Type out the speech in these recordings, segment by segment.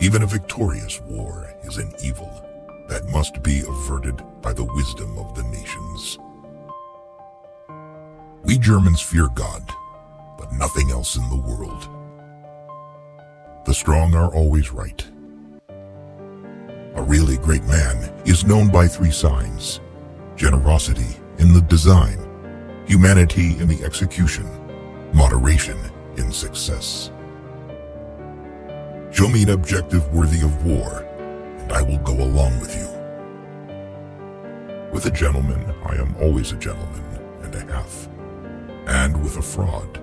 Even a victorious war is an evil that must be averted by the wisdom of the nations. We Germans fear God, but nothing else in the world. The strong are always right. A really great man is known by 3 signs: generosity in the design, humanity in the execution, moderation in success. Show me an objective worthy of war, and I will go along with you. With a gentleman, I am always a gentleman and a half. And with a fraud,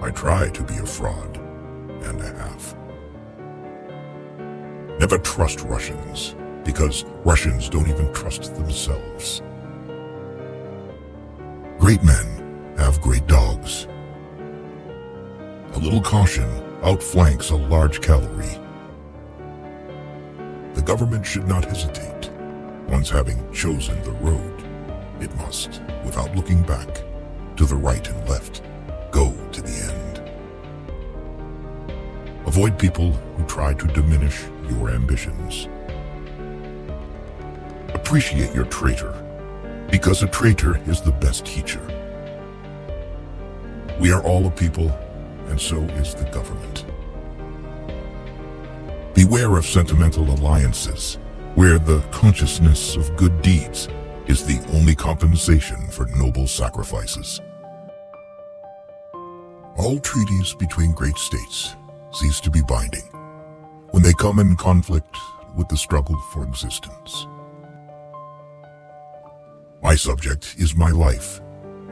I try to be a fraud and a half. Never trust Russians, because Russians don't even trust themselves. Great men have great dogs. A little caution outflanks a large cavalry. The government should not hesitate. Once having chosen the road, it must, without looking back, to the right and left, go to the end. Avoid people who try to diminish your ambitions. Appreciate your traitor, because a traitor is the best teacher. We are all a people, and so is the government. Beware of sentimental alliances, where the consciousness of good deeds is the only compensation for noble sacrifices. All treaties between great states cease to be binding when they come in conflict with the struggle for existence. My subject is my life,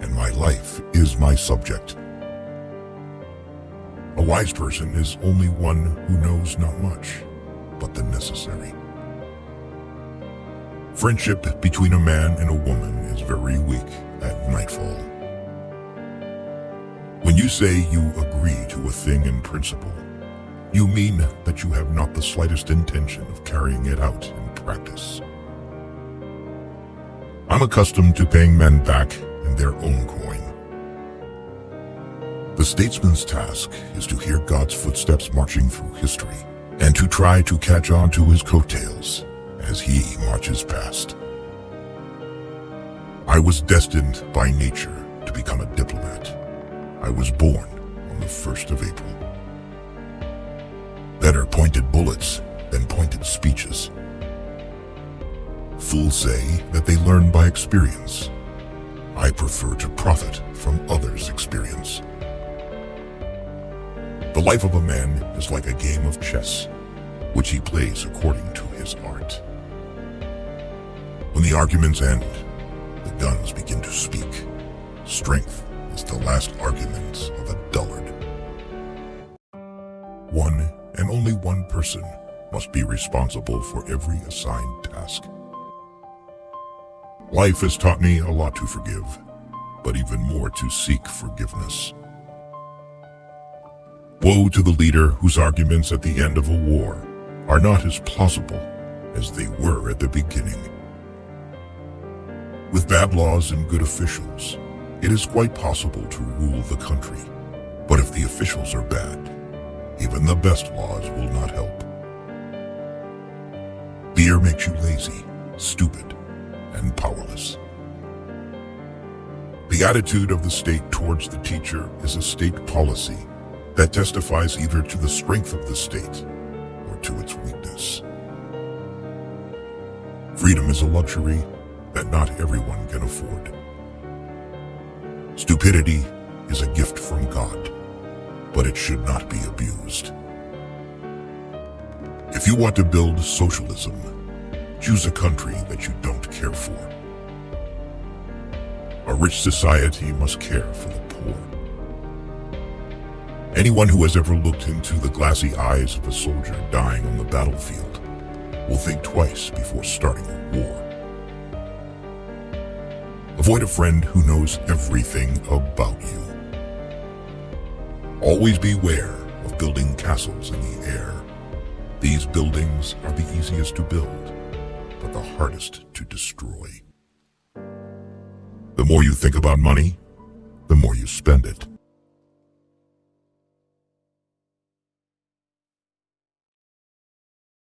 and my life is my subject. A wise person is only one who knows not much, but the necessary. Friendship between a man and a woman is very weak at nightfall. When you say you agree to a thing in principle, you mean that you have not the slightest intention of carrying it out in practice. I'm accustomed to paying men back in their own coin. The statesman's task is to hear God's footsteps marching through history and to try to catch on to his coattails as he marches past. I was destined by nature to become a diplomat. I was born on the 1st of April. Better pointed bullets than pointed speeches. Fools say that they learn by experience. I prefer to profit from others' experience. The life of a man is like a game of chess, which he plays according to his art. When the arguments end, the guns begin to speak. Strength is the last argument of a dullard. One and only one person must be responsible for every assigned task. Life has taught me a lot to forgive, but even more to seek forgiveness. Woe to the leader whose arguments at the end of a war are not as plausible as they were at the beginning. With bad laws and good officials, it is quite possible to rule the country. But if the officials are bad, even the best laws will not help. Fear makes you lazy, stupid, and powerless. The attitude of the state towards the teacher is a state policy that testifies either to the strength of the state or to its weakness. Freedom is a luxury that not everyone can afford. Stupidity is a gift from God, but it should not be abused. If you want to build socialism, choose a country that you don't care for. A rich society must care for the poor. Anyone who has ever looked into the glassy eyes of a soldier dying on the battlefield will think twice before starting a war. Avoid a friend who knows everything about you. Always beware of building castles in the air. These buildings are the easiest to build, but the hardest to destroy. The more you think about money, the more you spend it.